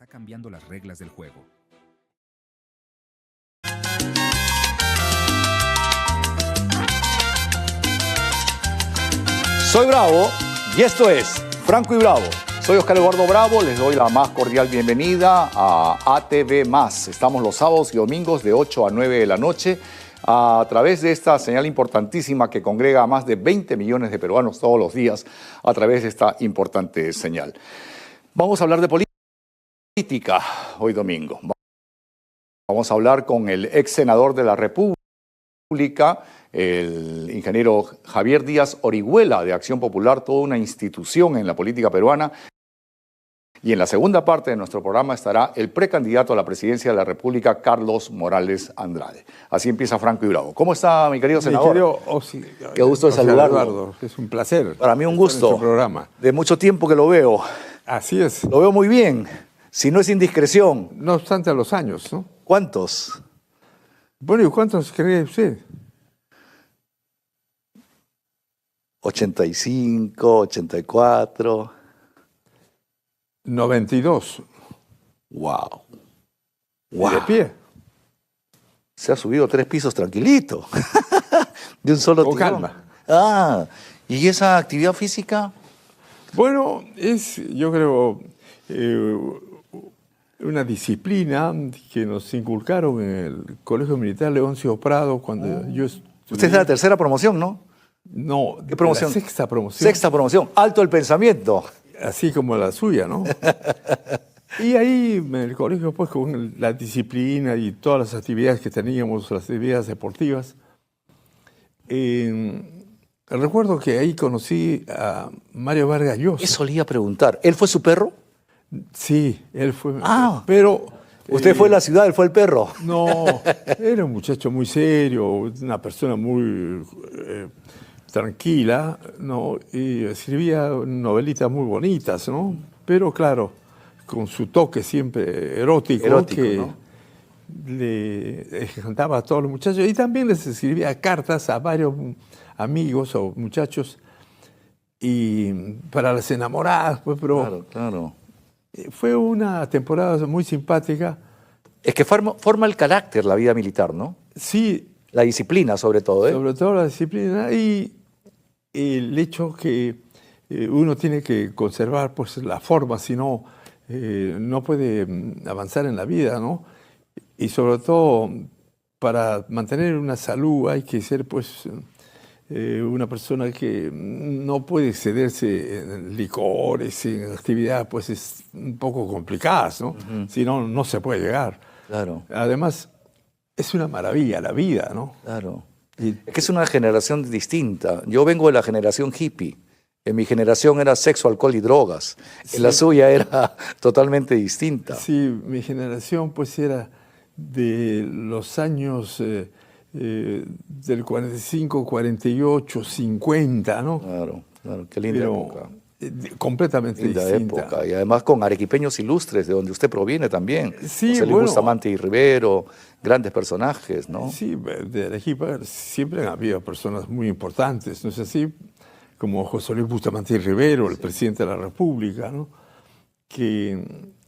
está cambiando las reglas del juego. Soy Bravo y esto es Franco y Bravo. Soy Oscar Eduardo Bravo, les doy la más cordial bienvenida a ATV+. Estamos los sábados y domingos de 8 a 9 de la noche a través de esta señal importantísima que congrega a más de 20 millones de peruanos todos los días a través de esta importante señal. Vamos a hablar de política hoy domingo. Vamos a hablar con el ex senador de la República, el ingeniero Javier Díaz Orihuela, de Acción Popular, toda una institución en la política peruana. Y en la segunda parte de nuestro programa estará el precandidato a la presidencia de la República, Carlos Morales Andrade. Así empieza Franco y Bravo. ¿Cómo está, mi querido senador? Querido Osi, qué gusto de saludarlo. Eduardo, es un placer. Para mí un gusto. En programa. De mucho tiempo que lo veo. Así es. Lo veo muy bien, si no es indiscreción. No obstante a los años, ¿no? ¿Cuántos? Bueno, ¿y cuántos cree usted? 85, 84. 92. Wow. ¿Y de pie? Se ha subido 3 pisos tranquilito. De un solo Con tirón. calma. Ah, ¿y esa actividad física? Bueno, es, yo creo, una disciplina que nos inculcaron en el Colegio Militar Leoncio Prado cuando yo estudié. Usted es de la tercera promoción, ¿no? No, ¿Qué promoción? la sexta promoción. Sexta promoción. Alto el pensamiento. Así como la suya, ¿no? Y ahí en el colegio, pues con la disciplina y todas las actividades que teníamos, las actividades deportivas, recuerdo que ahí conocí a Mario Vargas Llosa. Eso le iba a preguntar. ¿Él fue su perro? Sí, él fue. Ah. Pero Usted fue la ciudad, él fue el perro. no, era un muchacho muy serio, una persona muy tranquila, ¿no? Y escribía novelitas muy bonitas, ¿no? Pero claro, con su toque siempre erótico que ¿no? le encantaba a todos los muchachos. Y también les escribía cartas a varios amigos o muchachos y para las enamoradas, pues, pero Claro, claro. fue una temporada muy simpática. Es que forma el carácter la vida militar, ¿no? Sí, La disciplina, sobre todo, ¿eh? sobre todo la disciplina y el hecho que uno tiene que conservar pues, la forma, si no, no puede avanzar en la vida, ¿no? Y sobre todo, para mantener una salud hay que ser pues, una persona que no puede excederse en licores, en actividades pues, es un poco complicadas, ¿no? Si no, no se puede llegar. Claro, Además, es una maravilla la vida, ¿no? claro. Es que es una generación distinta. Yo vengo de la generación hippie. En mi generación era sexo, alcohol y drogas. Sí. En la suya era totalmente distinta. Sí, mi generación pues era de los años del 45, 48, 50, ¿no? Claro, claro. Qué linda época. Completamente Linda distinta. época. Y además con arequipeños ilustres, de donde usted proviene también. Sí, José Luis bueno. Bustamante y Rivero, grandes personajes, ¿no? Sí, de Arequipa siempre han habido personas muy importantes, ¿no es así? Como José Luis Bustamante y Rivero, el presidente de la República, ¿no? Que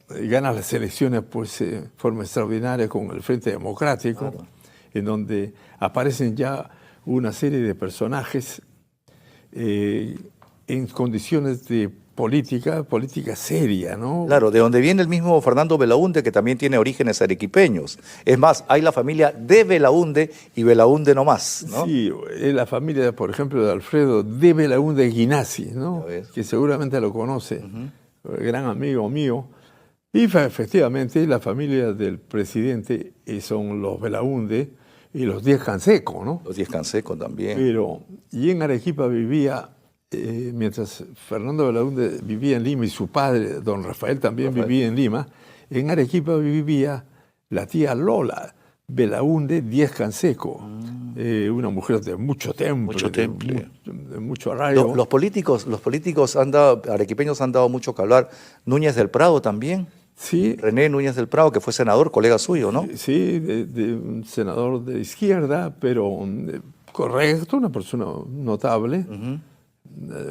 gana las elecciones pues, de forma extraordinaria con el Frente Democrático, Claro. en donde aparecen ya una serie de personajes en condiciones de política seria, ¿no? Claro, de donde viene el mismo Fernando Belaúnde, que también tiene orígenes arequipeños. Es más, hay la familia de Belaúnde y Belaúnde nomás, ¿no? Sí, es la familia, por ejemplo, de Alfredo de Belaúnde Guinassi, ¿no? Ya ves. Que seguramente lo conoce, gran amigo mío. Y efectivamente la familia del presidente son los Belaúnde y los Díaz Canseco, ¿no? Los 10 Canseco también. Pero, y en Arequipa vivía, mientras Fernando Belaúnde vivía en Lima y su padre, don Rafael, también vivía en Lima, en Arequipa vivía la tía Lola Belaúnde Díaz Canseco, una mujer de mucho temple, Mucho temple. de mucho arraigo. Los políticos arequipeños han dado mucho que hablar. Núñez del Prado también. Sí, René Núñez del Prado, que fue senador, colega suyo, ¿no? sí, de un senador de izquierda, pero correcto, una persona notable.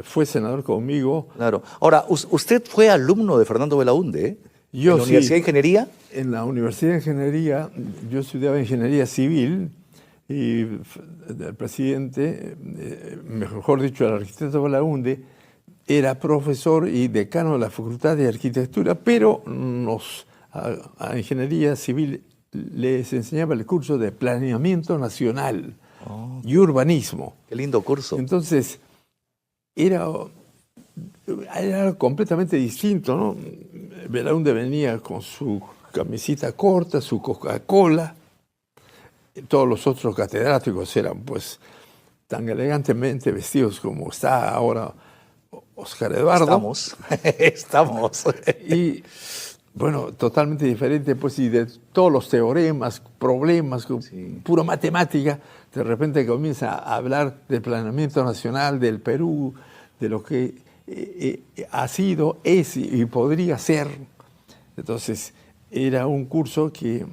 Fue senador conmigo. Claro. Ahora, usted fue alumno de Fernando Belaúnde, ¿eh? ¿En la Universidad de Ingeniería? En la Universidad de Ingeniería, yo estudiaba Ingeniería Civil y el presidente, mejor dicho, el arquitecto Belaúnde, era profesor y decano de la Facultad de Arquitectura, pero a Ingeniería Civil les enseñaba el curso de Planeamiento Nacional y Urbanismo. Qué lindo curso. Entonces, era completamente distinto, ¿no? Belaúnde venía con su camisita corta, su Coca-Cola. Todos los otros catedráticos eran, pues, tan elegantemente vestidos como está ahora Oscar Eduardo. Estamos. Y, bueno, totalmente diferente, pues, y de todos los teoremas, problemas, sí, pura matemática, de repente comienza a hablar del planeamiento nacional del Perú, de lo que ha sido, es y podría ser. Entonces, era un curso que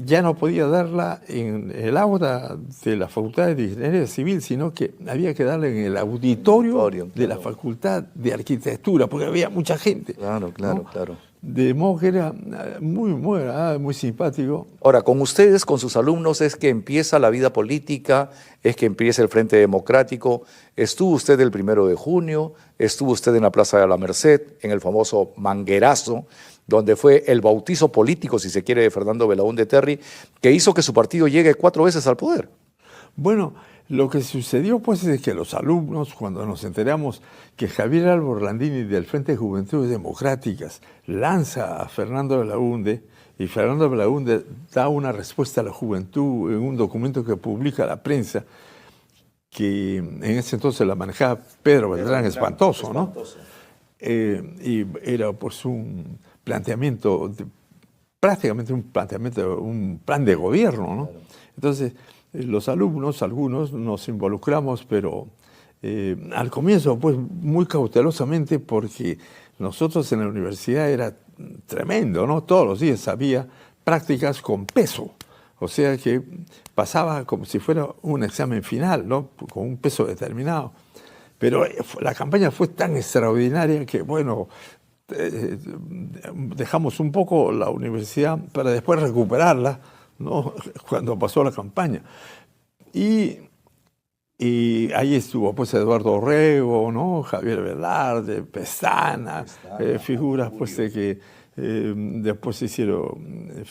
ya no podía darla en el aula de la Facultad de Ingeniería Civil, sino que había que darla en el auditorio de la Facultad de Arquitectura, porque había mucha gente. Claro. De modo que era muy simpático. Ahora, con ustedes, con sus alumnos, es que empieza la vida política, es que empieza el Frente Democrático. Estuvo usted el 1 de junio, estuvo usted en la Plaza de la Merced, en el famoso Manguerazo, donde fue el bautizo político, si se quiere, de Fernando Belaúnde Terry, que hizo que su partido llegue 4 veces al poder. Bueno, lo que sucedió, pues, es que los alumnos, cuando nos enteramos que Javier Álvaro Orlandini del Frente de Juventudes Democráticas lanza a Fernando Belaúnde, y Fernando Belaúnde da una respuesta a la juventud en un documento que publica la prensa, que en ese entonces la manejaba Pedro Beltrán Espantoso, ¿no? Y era, pues, un planteamiento, prácticamente un plan de gobierno, ¿no? Entonces, los alumnos, algunos, nos involucramos, pero al comienzo, pues, muy cautelosamente, porque nosotros en la universidad era tremendo, ¿no? Todos los días había prácticas con peso, o sea que pasaba como si fuera un examen final, ¿no? Con un peso determinado. Pero la campaña fue tan extraordinaria que, bueno, dejamos un poco la universidad para después recuperarla, ¿no? Cuando pasó la campaña. Y ahí estuvo, pues, Eduardo Orrego, ¿no? Javier Velarde, Pestana, figuras, pues, de que después se hicieron,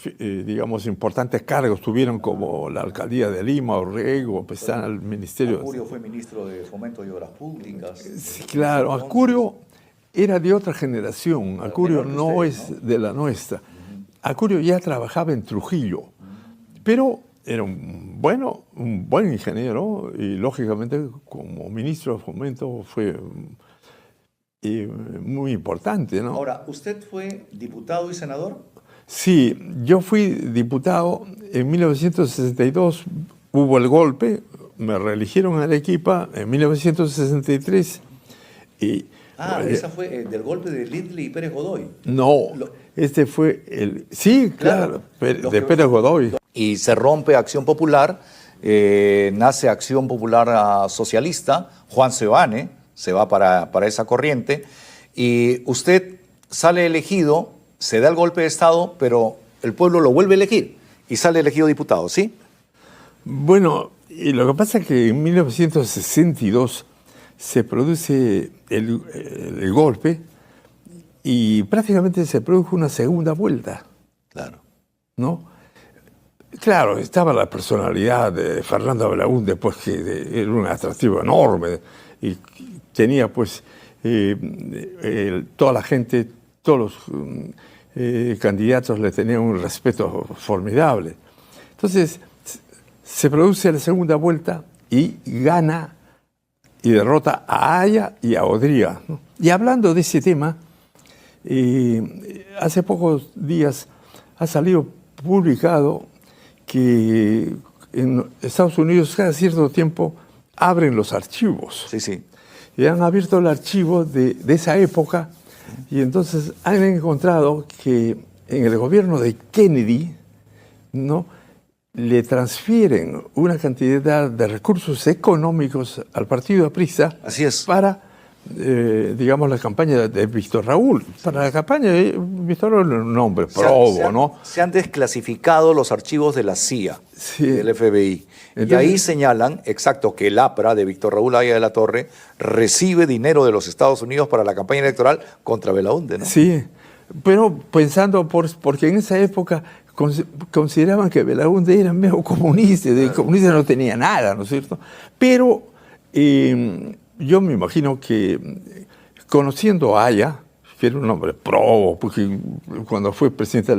digamos, importantes cargos, tuvieron como la alcaldía de Lima, Orrego, Pestana, el ministerio. Acurio fue ministro de Fomento y Obras Públicas. Sí, claro, Acurio era de otra generación, Acurio no es de la nuestra. Acurio ya trabajaba en Trujillo, pero era un buen ingeniero y, lógicamente, como ministro de Fomento fue muy importante, ¿no? Ahora, ¿usted fue diputado y senador? Sí, yo fui diputado en 1962, hubo el golpe, me reeligieron a Arequipa en 1963 y... esa fue del golpe de Lidley y Pérez Godoy. No, este fue el... Sí, claro, de Pérez Godoy. Y se rompe Acción Popular, nace Acción Popular Socialista, Juan Seoane se va para esa corriente, y usted sale elegido, se da el golpe de Estado, pero el pueblo lo vuelve a elegir y sale elegido diputado, ¿sí? Bueno, y lo que pasa es que en 1962 se produce el golpe y prácticamente se produjo una segunda vuelta. Claro. ¿No? Claro, estaba la personalidad de Fernando Belaúnde, pues, que era un atractivo enorme y tenía, pues, toda la gente, todos los candidatos le tenían un respeto formidable. Entonces, se produce la segunda vuelta y gana y derrota a Aya y a Odría, ¿no? Y hablando de ese tema, hace pocos días ha salido publicado que en Estados Unidos cada cierto tiempo abren los archivos. Sí, sí. Y han abierto el archivo de esa época y entonces han encontrado que en el gobierno de Kennedy, ¿no?, le transfieren una cantidad de recursos económicos al partido aprista. Así es. Para, digamos, la campaña de Víctor Raúl. Para la campaña Pistolero era un nombre probo, ¿no? Se han desclasificado los archivos de la CIA, Sí. del FBI. Y Entonces, ahí señalan, exacto, que el APRA de Víctor Raúl Aya de la Torre recibe dinero de los Estados Unidos para la campaña electoral contra Belaúnde, ¿no? sí, pero pensando, porque en esa época consideraban que Belaúnde era medio comunista, de comunista no tenía nada, ¿no es cierto? Pero yo me imagino que conociendo a Aya, que era un hombre probo, porque cuando fue presidente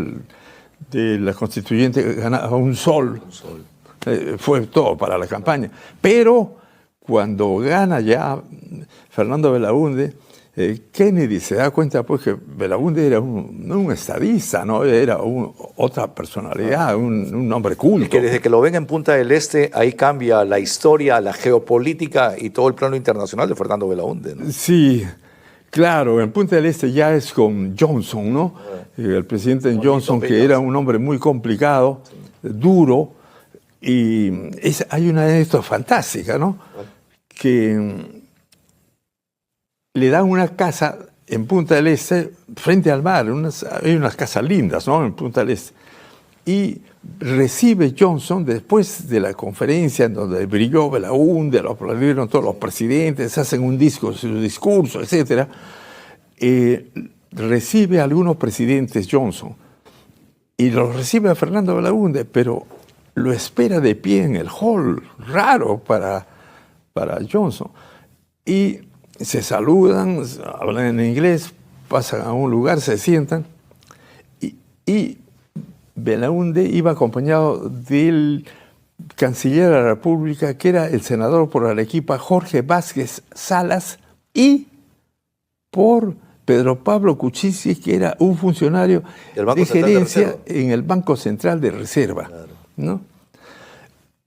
de la constituyente ganaba un sol. Fue todo para la campaña. Pero cuando gana ya Fernando Belaúnde, Kennedy se da cuenta pues que Belaúnde era un estadista, ¿no? Era otra personalidad, un hombre culto. Y que desde que lo ven en Punta del Este, ahí cambia la historia, la geopolítica y todo el plano internacional de Fernando Belaúnde, ¿no? Sí, claro, en Punta del Este ya es con Johnson, ¿no? El presidente Johnson, que era un hombre muy complicado, duro, y hay una anécdota fantástica, ¿no? Que le dan una casa en Punta del Este, frente al mar, hay unas casas lindas, ¿no? En Punta del Este. Y recibe Johnson, después de la conferencia en donde brilló Belaúnde, lo aplaudieron todos los presidentes, hacen un su discurso, etc. Recibe a algunos presidentes Johnson y los recibe a Fernando Belaúnde, pero lo espera de pie en el hall, raro para Johnson. Y se saludan, hablan en inglés, pasan a un lugar, se sientan y Belaúnde iba acompañado del canciller de la República, que era el senador por Arequipa, Jorge Vázquez Salas, y por Pedro Pablo Kuczynski, que era un funcionario de gerencia en el Banco Central de Reserva. Claro. ¿No?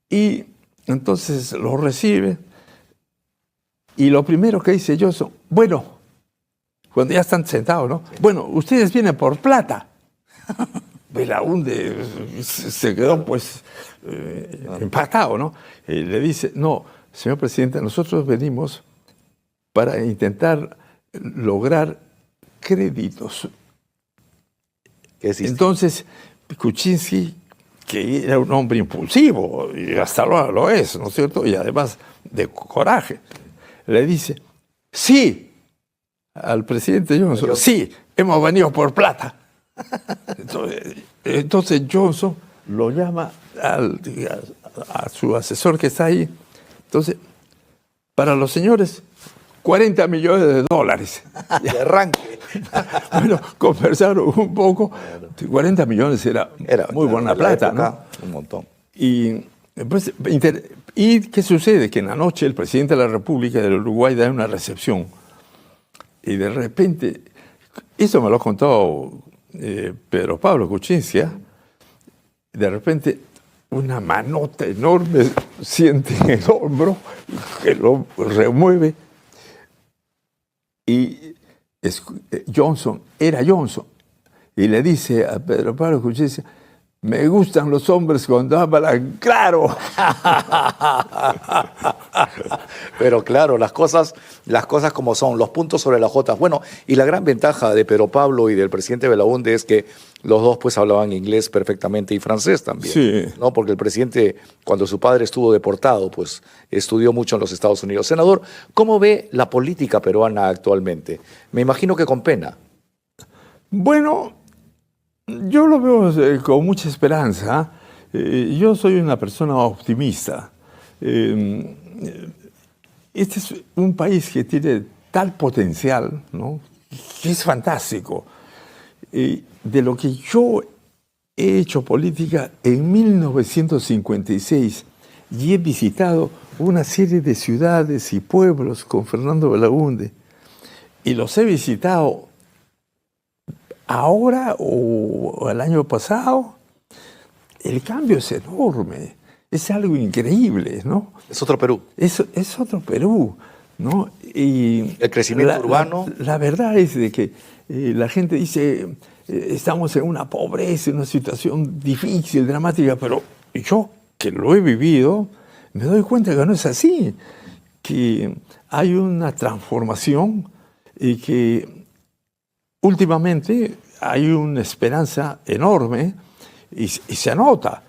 Y entonces lo recibe, y lo primero que dice Johnson, bueno, cuando ya están sentados, ¿no? Sí. Bueno, ustedes vienen por plata. Belaúnde se quedó pues impactado, ¿no? Le dice, no, señor presidente, nosotros venimos para intentar lograr créditos. Entonces, Kuczynski, que era un hombre impulsivo, y hasta ahora lo es, ¿no es cierto? Y además de coraje, le dice, sí, al presidente Johnson, sí, hemos venido por plata. Entonces Johnson lo llama a su asesor que está ahí. Entonces, para los señores, $40 millones. De arranque. Bueno, conversaron un poco. 40 millones era muy buena plata, época, ¿no? Un montón. Y ¿qué sucede? Que en la noche el presidente de la República del Uruguay da una recepción. Y de repente, eso me lo ha contado Pedro Pablo Kuczynski, de repente una manota enorme siente en el hombro que lo remueve y Johnson, y le dice a Pedro Pablo Kuczynski, me gustan los hombres cuando hablan claro. Pero claro, las cosas como son, los puntos sobre las jotas. Bueno, y la gran ventaja de Pedro Pablo y del presidente Belaúnde es que los dos pues hablaban inglés perfectamente y francés también. Sí. ¿No? Porque el presidente, cuando su padre estuvo deportado, pues estudió mucho en los Estados Unidos. Senador, ¿cómo ve la política peruana actualmente? Me imagino que con pena. Bueno, yo lo veo con mucha esperanza. Yo soy una persona optimista. Este es un país que tiene tal potencial, ¿no? Que es fantástico. De lo que yo he hecho política en 1956 y he visitado una serie de ciudades y pueblos con Fernando Belaúnde, y los he visitado ahora o el año pasado, el cambio es enorme, es algo increíble, ¿no? Es otro Perú. Es otro Perú, ¿no? Y el crecimiento urbano. La verdad es de que la gente dice, estamos en una pobreza, en una situación difícil, dramática, pero yo, que lo he vivido, me doy cuenta que no es así, que hay una transformación y que últimamente hay una esperanza enorme y se nota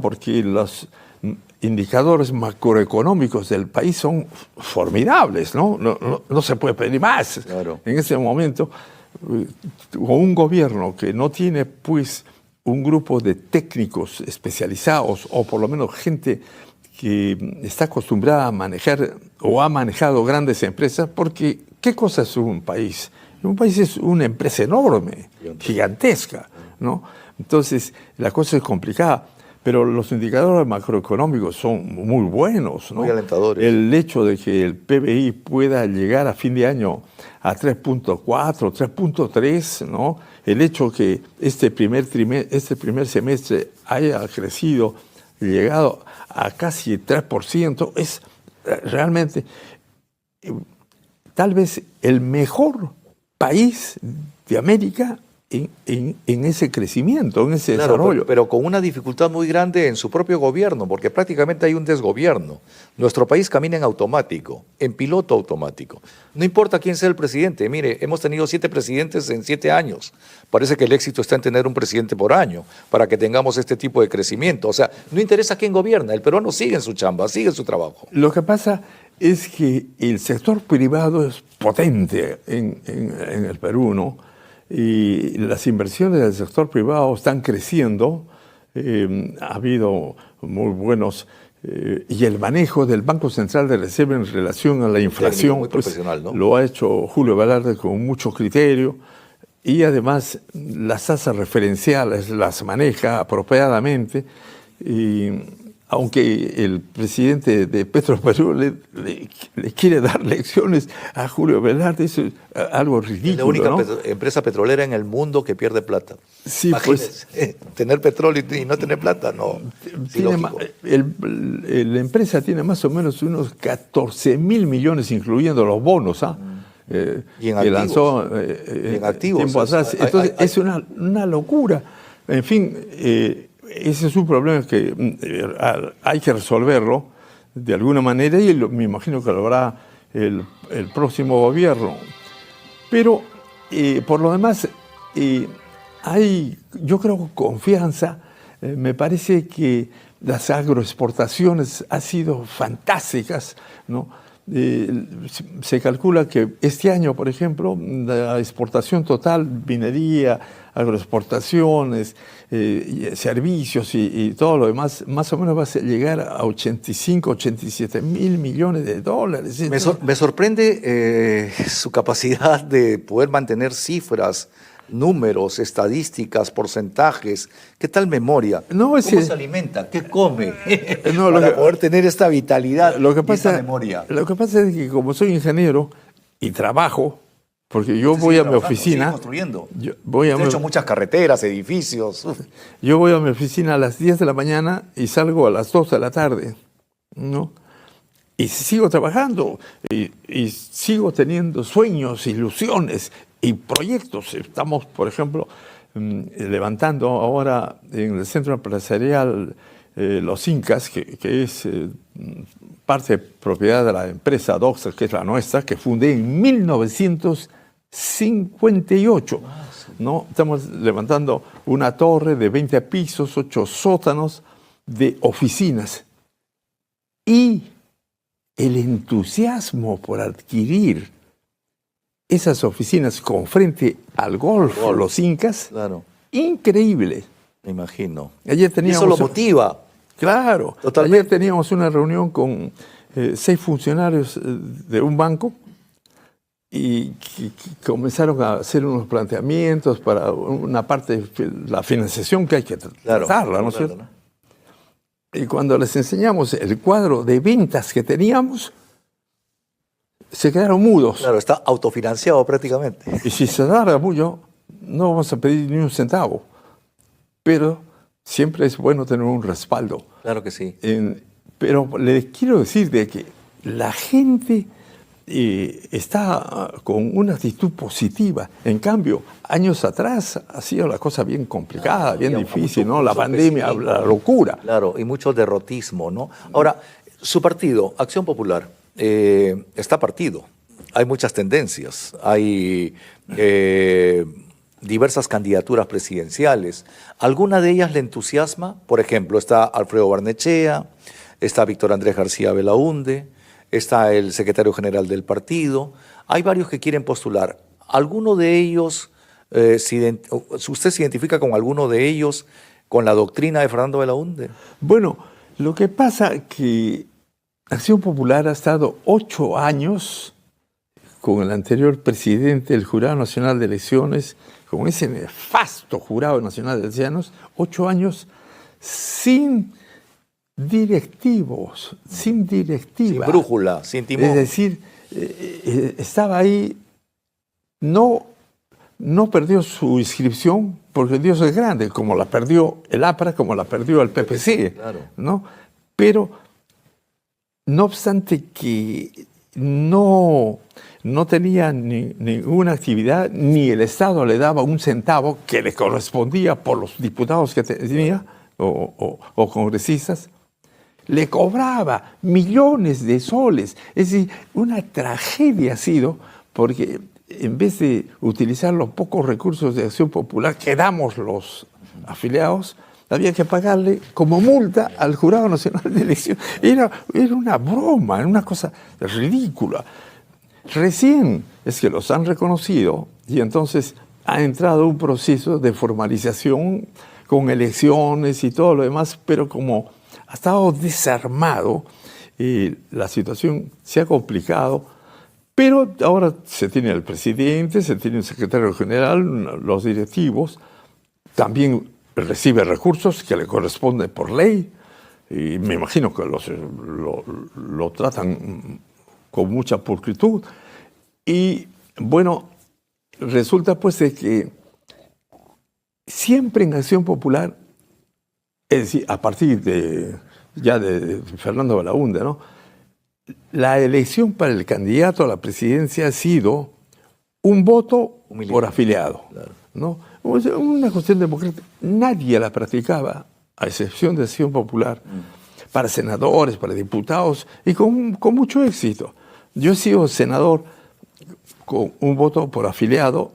porque los indicadores macroeconómicos del país son formidables, ¿no? No se puede pedir más. Claro. En ese momento, con un gobierno que no tiene, pues, un grupo de técnicos especializados, o por lo menos gente que está acostumbrada a manejar o ha manejado grandes empresas, porque ¿qué cosa es un país? Un país es una empresa enorme, gigantesca, ¿no? Entonces, la cosa es complicada. Pero los indicadores macroeconómicos son muy buenos, ¿no? Muy alentadores. El hecho de que el PBI pueda llegar a fin de año a 3.4, 3.3, ¿no? El hecho que este primer semestre haya crecido, llegado a casi 3%, es realmente tal vez el mejor país de América en ese crecimiento, en ese desarrollo. Pero con una dificultad muy grande en su propio gobierno, porque prácticamente hay un desgobierno. Nuestro país camina en automático, en piloto automático. No importa quién sea el presidente. Mire, hemos tenido 7 presidentes en 7 años. Parece que el éxito está en tener un presidente por año para que tengamos este tipo de crecimiento. O sea, no interesa quién gobierna. El peruano sigue en su chamba, sigue en su trabajo. Lo que pasa es que el sector privado es potente en el Perú, ¿no? Y las inversiones del sector privado están creciendo, ha habido muy buenos, y el manejo del Banco Central de Reserva en relación a la inflación, muy profesional, ¿no? Lo ha hecho Julio Velarde con mucho criterio, y además las tasas referenciales las maneja apropiadamente, y aunque el presidente de Petroperú le quiere dar lecciones a Julio Velarde, eso es algo ridículo. Es la única ¿no? empresa petrolera en el mundo que pierde plata. Sí, pues, tener petróleo y no tener plata, no. La empresa tiene más o menos unos 14.000 millones, incluyendo los bonos, y en que activos. lanzó en activos. Tiempo atrás. Entonces, es una locura. En fin, ese es un problema que hay que resolverlo de alguna manera, y me imagino que lo hará el próximo gobierno. Pero, por lo demás, hay, yo creo, confianza. Me parece que las agroexportaciones han sido fantásticas, ¿no? Se calcula que este año, por ejemplo, la exportación total, minería, agroexportaciones, servicios y todo lo demás, más o menos va a llegar a 85, 87 mil millones de dólares. Me sorprende su capacidad de poder mantener cifras, números, estadísticas, porcentajes. ¿Qué tal memoria? ¿Cómo se alimenta? ¿Qué come? Para poder tener esta vitalidad y esta memoria. Lo que pasa es que como soy ingeniero y trabajo, porque yo voy a mi oficina. Construyendo. He hecho muchas carreteras, edificios. Yo voy a mi oficina a las 10 de la mañana y salgo a las 2 de la tarde, ¿no? Y sigo trabajando y sigo teniendo sueños, ilusiones y proyectos. Estamos, por ejemplo, levantando ahora en el centro empresarial Los Incas, que es parte propiedad de la empresa Doxa, que es la nuestra, que fundé en 1958. ¿No? Estamos levantando una torre de 20 pisos, 8 sótanos de oficinas. Y el entusiasmo por adquirir esas oficinas con frente al Golfo, Los Incas, claro. Increíble. Me imagino. Ayer teníamos, eso lo motiva. Claro. Totalmente. Ayer teníamos una reunión con 6 funcionarios de un banco y que comenzaron a hacer unos planteamientos para una parte de la financiación que hay que tratarla, ¿no es cierto? ¿No? Y cuando les enseñamos el cuadro de ventas que teníamos, se quedaron mudos. Claro, está autofinanciado prácticamente. Y si se alarga mucho, no vamos a pedir ni un centavo. Pero siempre es bueno tener un respaldo. Claro que sí. Pero les quiero decir de que la gente está con una actitud positiva. En cambio, años atrás ha sido la cosa bien complicada, bien difícil, ¿no? La pandemia, la locura. Claro, y mucho derrotismo, ¿no? Ahora, su partido, Acción Popular, está partido. Hay muchas tendencias. Hay diversas candidaturas presidenciales. ¿Alguna de ellas le entusiasma? Por ejemplo, está Alfredo Barnechea, está Víctor Andrés García Belaúnde, está el secretario general del partido. Hay varios que quieren postular. ¿Alguno de ellos, usted se identifica con alguno de ellos, con la doctrina de Fernando Belaúnde? Bueno, lo que pasa es que Acción Popular ha estado 8 años con el anterior presidente del Jurado Nacional de Elecciones, con ese nefasto Jurado Nacional de Elecciones, 8 años sin directivos, sin directiva. Sin brújula, sin timón. Es decir, estaba ahí, no perdió su inscripción, porque Dios es grande, como la perdió el APRA, como la perdió el PPC, claro. ¿no? Pero, no obstante que no tenía ninguna actividad, ni el Estado le daba un centavo que le correspondía por los diputados que tenía, o congresistas, le cobraba millones de soles. Es decir, una tragedia ha sido, porque en vez de utilizar los pocos recursos de Acción Popular que damos los afiliados, había que pagarle como multa al Jurado Nacional de Elecciones. Era una broma, era una cosa ridícula. Recién es que los han reconocido y entonces ha entrado un proceso de formalización con elecciones y todo lo demás, pero como ha estado desarmado, la situación se ha complicado, pero ahora se tiene el presidente, se tiene el secretario general, los directivos, también recibe recursos que le corresponden por ley, y me imagino que lo tratan con mucha pulcritud. Y bueno, resulta pues de que siempre en Acción Popular, es decir, a partir de Fernando Belaúnde, ¿no?, la elección para el candidato a la presidencia ha sido un voto por afiliado, claro, ¿no? Una cuestión democrática. Nadie la practicaba, a excepción de Acción Popular, para senadores, para diputados, y con mucho éxito. Yo he sido senador con un voto por afiliado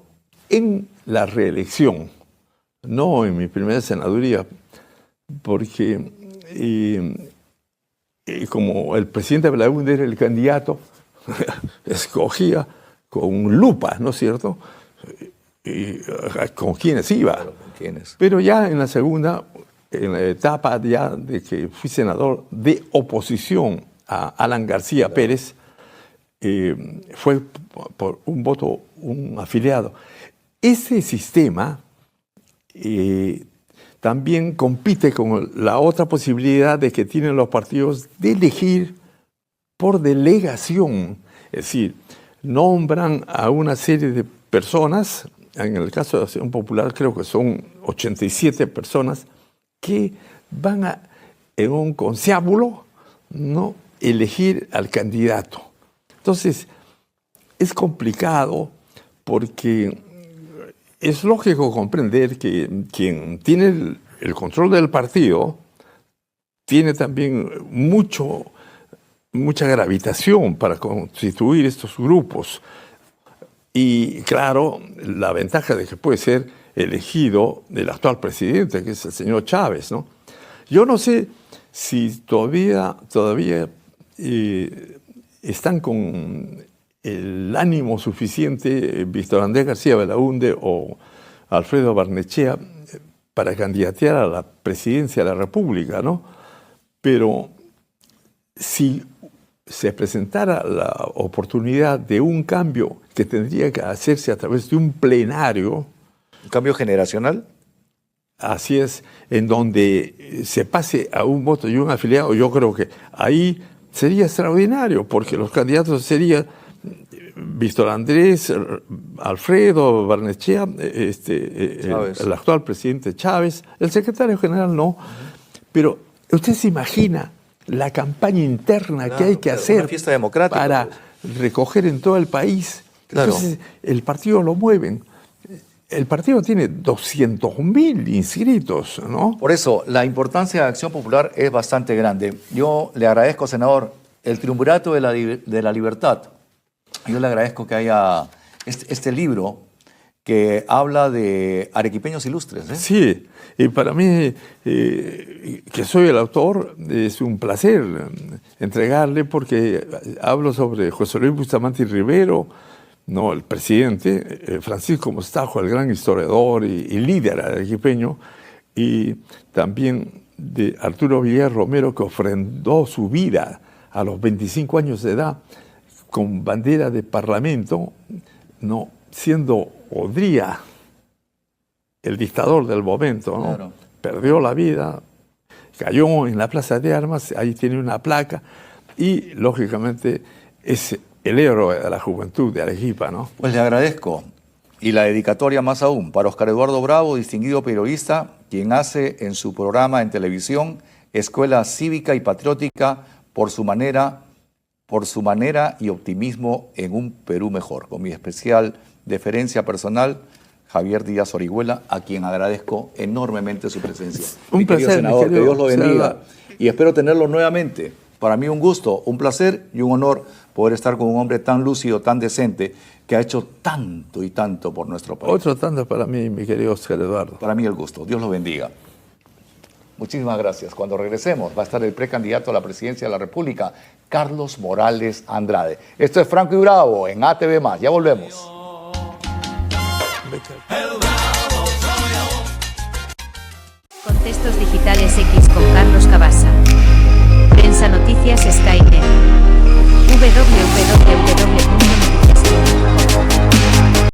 en la reelección, no en mi primera senaduría, porque como el presidente Belaúnde era el candidato, escogía con lupa, ¿no es cierto?, y con quiénes iba. Claro, ¿con quiénes? Pero ya en la segunda, en la etapa ya de que fui senador de oposición a Alan García, claro, Pérez, fue por un voto, un afiliado. Ese sistema también compite con la otra posibilidad de que tienen los partidos de elegir por delegación. Es decir, nombran a una serie de personas, en el caso de Acción Popular creo que son 87 personas, que van en un conciliábulo, ¿no?, elegir al candidato. Entonces, es complicado porque es lógico comprender que quien tiene el control del partido tiene también mucha gravitación para constituir estos grupos. Y claro, la ventaja de que puede ser elegido el actual presidente, que es el señor Chávez, ¿no? Yo no sé si todavía están con el ánimo suficiente Víctor Andrés García Belaúnde o Alfredo Barnechea para candidatear a la presidencia de la República, ¿no? Pero si se presentara la oportunidad de un cambio que tendría que hacerse a través de un plenario. ¿Un cambio generacional? Así es, en donde se pase a un voto y un afiliado, yo creo que ahí sería extraordinario, porque los candidatos serían Víctor Andrés, Alfredo Barnechea, el actual presidente Chávez, el secretario general no, pero usted se imagina la campaña interna, claro, que hay que hacer una fiesta democrática, para recoger en todo el país. Claro. Entonces, el partido lo mueven. El partido tiene 200.000 inscritos, ¿no? Por eso, la importancia de Acción Popular es bastante grande. Yo le agradezco, senador, el Triunvirato de la Libertad. Yo le agradezco que haya este libro que habla de arequipeños ilustres. Sí, y para mí, que soy el autor, es un placer entregarle, porque hablo sobre José Luis Bustamante Rivero, ¿no? El presidente, Francisco Mostajo, el gran historiador y líder arequipeño, y también de Arturo Villar Romero, que ofrendó su vida a los 25 años de edad con bandera de parlamento, ¿no? Siendo Odría el dictador del momento, ¿no? Claro. Perdió la vida, cayó en la Plaza de Armas, ahí tiene una placa, y lógicamente es el héroe de la juventud de Arequipa, ¿no? Pues le agradezco. Y la dedicatoria más aún para Óscar Eduardo Bravo, distinguido periodista, quien hace en su programa en televisión Escuela Cívica y Patriótica por su manera y optimismo en un Perú mejor. Con mi especial deferencia personal, Javier Díaz Orihuela, a quien agradezco enormemente su presencia. Un placer, senador, mi que Dios lo bendiga. senador. Y espero tenerlo nuevamente. Para mí un gusto, un placer y un honor poder estar con un hombre tan lúcido, tan decente, que ha hecho tanto y tanto por nuestro país. Otro tanto para mí, mi querido Óscar Eduardo. Para mí el gusto. Dios lo bendiga. Muchísimas gracias. Cuando regresemos va a estar el precandidato a la presidencia de la República, Carlos Morales Andrade. Esto es Franco y Bravo en ATV+. Ya volvemos. Contextos Digitales X con Carlos Cabasa. Prensa Noticias Skynet. www.noticias.com